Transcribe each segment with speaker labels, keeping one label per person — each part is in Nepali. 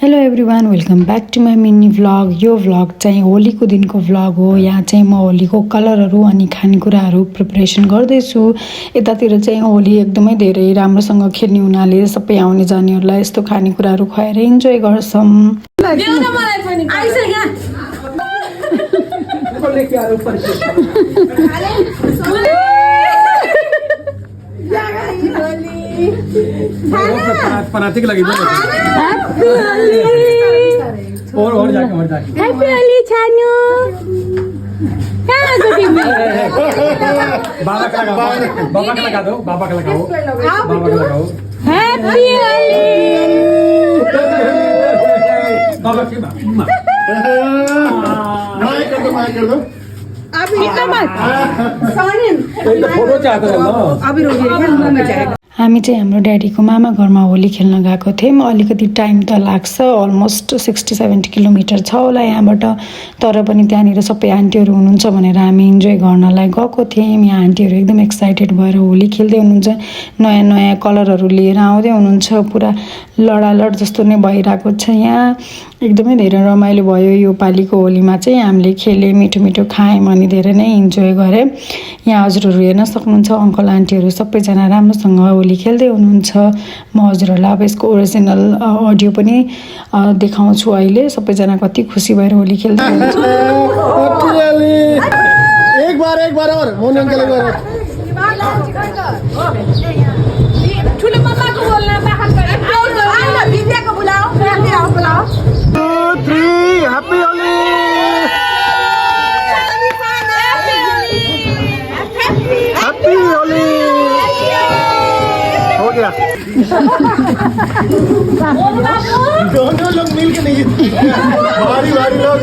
Speaker 1: Hello everyone welcome back to my mini vlog. यो भ्लग चाहिँ होलीको दिनको भ्लग हो। यहाँ चाहिँ म होलीको कलरहरू अनि खानेकुराहरू प्रिपरेसन गर्दैछु। यतातिर चाहिँ होली एकदमै धेरै राम्रोसँग खेल्ने हुनाले सबै आउने जानेहरूलाई यस्तो खानेकुराहरू खुवाएर इन्जोय गर्छौँ।
Speaker 2: पनाती लगी और जाके
Speaker 3: हैप्पी होली छानु कहाँ गयो तिमी
Speaker 2: बाबा का लगा दो बाबा का लगाओ
Speaker 3: हैप्पी होली
Speaker 2: बाबा की माय कर दो
Speaker 3: अब इतना मत
Speaker 2: फोटो चाहते हो
Speaker 3: अभी रोज
Speaker 1: हामी चाहिँ हाम्रो ड्याडीको मामा घरमा होली खेल्न गएको थियौँ। अलिकति टाइम त लाग्छ, अलमोस्ट 60-70 किलोमिटर छ होला यहाँबाट। तर पनि त्यहाँनिर सबै आन्टीहरू हुनुहुन्छ भनेर हामी इन्जोय गर्नलाई गएको थियौँ। यहाँ आन्टीहरू एकदम एक्साइटेड भएर होली खेल्दै हुनुहुन्छ, नयाँ नयाँ कलरहरू लिएर आउँदै हुनुहुन्छ। पुरा लडालड जस्तो नै भइरहेको छ यहाँ। एकदमै धेरै रमाइलो भयो यो पालिको होलीमा चाहिँ। हामीले खेल्यौँ, मिठो मिठो खायौँ अनि धेरै नै इन्जोय गरेँ। यहाँ हजुरहरू हेर्न सक्नुहुन्छ अङ्कल आन्टीहरू सबैजना राम्रोसँग होली खेल्दै हुनुहुन्छ। म हजुरहरूलाई अब यसको ओरिजिनल अडियो पनि देखाउँछु अहिले। सबैजना कति खुसी भएर होली खेल्दै हुनुहुन्छ।
Speaker 2: एक बार और मोहन अंकल एक बार
Speaker 3: ठुलो मम्माको बोल्न बाखन गरे आउन विद्याको बुलाऊ बुलाऊ
Speaker 2: 2 3 हैप्पी होली हैप्पी होली हो गया। दोनों लोग मिल के नहीं भारी लोग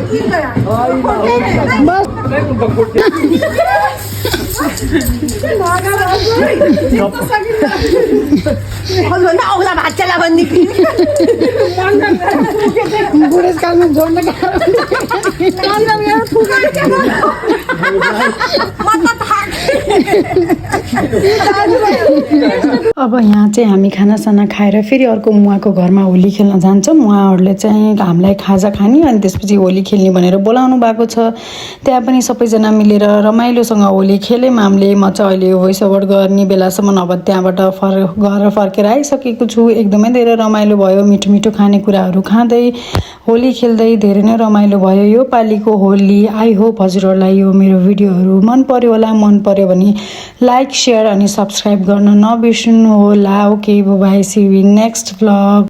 Speaker 3: औला भाचला भन्ने
Speaker 1: बुढेसकालमा जोड्न अब यहाँ चाहिँ हामी खानासाना खाएर फेरि अर्को मुवाको घरमा होली खेल्न जान्छौँ। उहाँहरूले चाहिँ हामीलाई खाजा खाने अनि त्यसपछि होली खेल्ने भनेर बोलाउनु भएको छ। त्यहाँ पनि सबैजना मिलेर रमाइलोसँग होली खेल्यौँ हामीले। म चाहिँ अहिले भोइस ओभर गर्ने बेलासम्म अब त्यहाँबाट घर फर्केर आइसकेको छु। एकदमै धेरै रमाइलो भयो, मिठो मिठो खानेकुराहरू खाँदै होली खेल्दै धेरै नै रमाइलो भयो यो पालिको होली। आई होप हजुरहरूलाई यो मेरो भिडियोहरू मन पर्यो होला। मन पर्यो भने लाइक, सेयर अनि सब्सक्राइब गर्न नबिर्सनु होला। Okay bye, see you in next vlog.